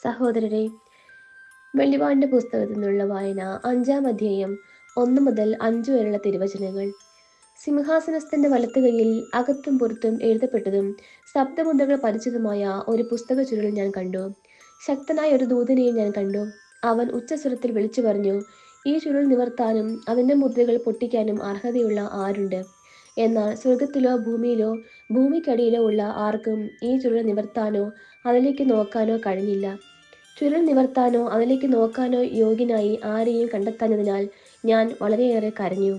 സഹോദരരെ, വെളിപാടിന്റെ പുസ്തകത്തിൽ നിന്നുള്ള വായന 5-ാം അധ്യായം 1 മുതൽ 5 വരെയുള്ള തിരുവചനങ്ങൾ. സിംഹാസനസ്ഥന്റെ വലത്തുകൈയിൽ അകത്തും പുറത്തും എഴുതപ്പെട്ടതും ശബ്ദമുദ്രകൾ പതിച്ചതുമായ ഒരു പുസ്തക ചുരുൾ ഞാൻ കണ്ടു. ശക്തനായ ഒരു ദൂതനെയും ഞാൻ കണ്ടു. അവൻ ഉച്ചസ്വരത്തിൽ വിളിച്ചു പറഞ്ഞു, ഈ ചുരുൾ നിവർത്താനും അതിന്റെ മുദ്രകൾ പൊട്ടിക്കാനും അർഹതയുള്ള ആരുണ്ട്? എന്നാൽ സ്വർഗത്തിലോ ഭൂമിയിലോ ഭൂമിക്കടിയിലോ ഉള്ള ആർക്കും ഈ ചുരുൾ നിവർത്താനോ അതിലേക്ക് നോക്കാനോ കഴിഞ്ഞില്ല. ചുരുൾ നിവർത്താനോ അതിലേക്ക് നോക്കാനോ യോഗ്യനായി ആരെയും കണ്ടെത്താഞ്ഞതിനാൽ ഞാൻ വളരെയേറെ കരഞ്ഞു.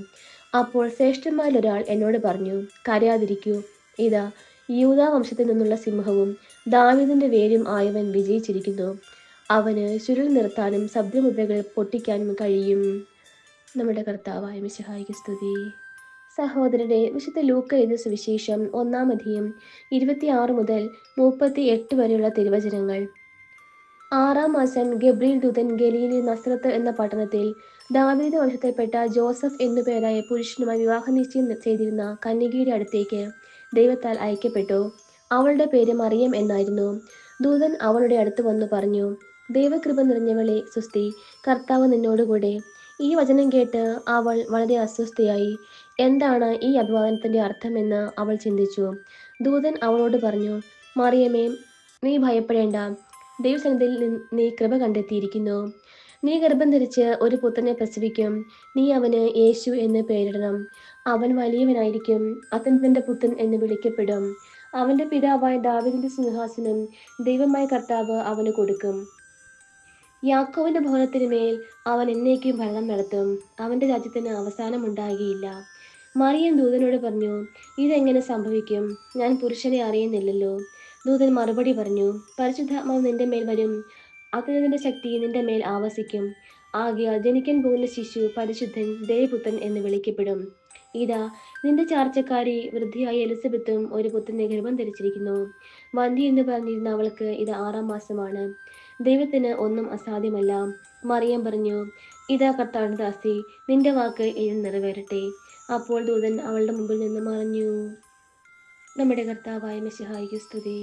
അപ്പോൾ ശ്രേഷ്ഠന്മാരിലൊരാൾ എന്നോട് പറഞ്ഞു, കരയാതിരിക്കൂ. ഇതാ, യൂദാ വംശത്തിൽ നിന്നുള്ള സിംഹവും ദാവീദിന്റെ വേരും ആയവൻ വിജയിച്ചിരിക്കുന്നു. അവന് ചുരുൾ നിർത്താനും ശബ്ദമുദ്രകൾ പൊട്ടിക്കാനും കഴിയും. നമ്മുടെ കർത്താവായ മിശിഹായ്ക്ക് സ്തുതി. സഹോദരരെ, വിശുദ്ധ ലൂക്ക എഴുതിയ സുവിശേഷം 1-ാം അധ്യായം 26 മുതൽ 38 വരെയുള്ള തിരുവചനങ്ങൾ. 6-ാം മാസം ഗബ്രിയേൽ ദൂതൻ ഗലീലയിൽ നസ്രത്ത് എന്ന പട്ടണത്തിൽ ദാവീദ് വംശത്തിൽപ്പെട്ട ജോസഫ് എന്നു പേരായ പുരുഷനുമായി വിവാഹനിശ്ചയം ചെയ്തിരുന്ന കന്യകയുടെ അടുത്തേക്ക് ദൈവത്താൽ അയക്കപ്പെട്ടു. അവളുടെ പേര് മറിയം എന്നായിരുന്നു. ദൂതൻ അവളുടെ അടുത്ത് വന്നു പറഞ്ഞു, ദൈവകൃപ നിറഞ്ഞവളെ, സ്വസ്തി, കർത്താവ് നിന്നോടുകൂടെ. ഈ വചനം കേട്ട് അവൾ വളരെ അസ്വസ്ഥയായി. എന്താണ് ഈ അഭിവാദനത്തിന്റെ അർത്ഥമെന്ന് അവൾ ചിന്തിച്ചു. ദൂതൻ അവളോട് പറഞ്ഞു, മറിയമേ, നീ ഭയപ്പെടേണ്ട. ദൈവസന്നിധിയിൽ നീ കൃപ കണ്ടെത്തിയിരിക്കുന്നു. നീ ഗർഭം ധരിച്ച് ഒരു പുത്രനെ പ്രസവിക്കും. നീ അവന് യേശു എന്ന് പേരിടണം. അവൻ വലിയവനായിരിക്കും, അത്യുന്നതന്റെ പുത്രൻ എന്ന് വിളിക്കപ്പെടും. അവന്റെ പിതാവായ ദാവീദിന്റെ സിംഹാസനം ദൈവമായ കർത്താവ് അവന് കൊടുക്കും. യാക്കോബിന്റെ ഭവനത്തിന് മേൽ അവൻ എന്നേക്കും ഭരണം നടത്തും. അവന്റെ രാജ്യത്തിന് അവസാനം ഉണ്ടാകുകയില്ല. മറിയം ദൂതനോട് പറഞ്ഞു, ഇതെങ്ങനെ സംഭവിക്കും? ഞാൻ പുരുഷനെ അറിയുന്നില്ലല്ലോ. ദൂതൻ മറുപടി പറഞ്ഞു, പരിശുദ്ധാത്മാവ് നിന്റെ മേൽ വരും, അത്യുന്നതന്റെ ശക്തി നിന്റെ മേൽ ആവസിക്കും. ആകയാൽ ജനിക്കാൻ പോകുന്ന ശിശു പരിശുദ്ധൻ, ദേവപുത്രൻ എന്ന് വിളിക്കപ്പെടും. ഇതാ, നിന്റെ ചാർച്ചക്കാരി വൃദ്ധയായ എലിസബത്തും ഒരു പുത്രനെ ഗർഭം ധരിച്ചിരിക്കുന്നു. വന്ധ്യ എന്ന് പറഞ്ഞിരുന്ന അവൾക്ക് ഇത് 6-ാം മാസമാണ്. ദൈവത്തിന് ഒന്നും അസാധ്യമല്ല. മറിയം പറഞ്ഞു, ഇതാ കർത്താവിന്റെ ദാസി, നിന്റെ വാക്ക് എന്നിൽ നിറവേറട്ടെ. അപ്പോൾ ദൂതൻ അവളുടെ മുമ്പിൽ നിന്ന് മറഞ്ഞു. നമ്മുടെ കർത്താവായ മിശിഹായ്ക്ക് സ്തുതി.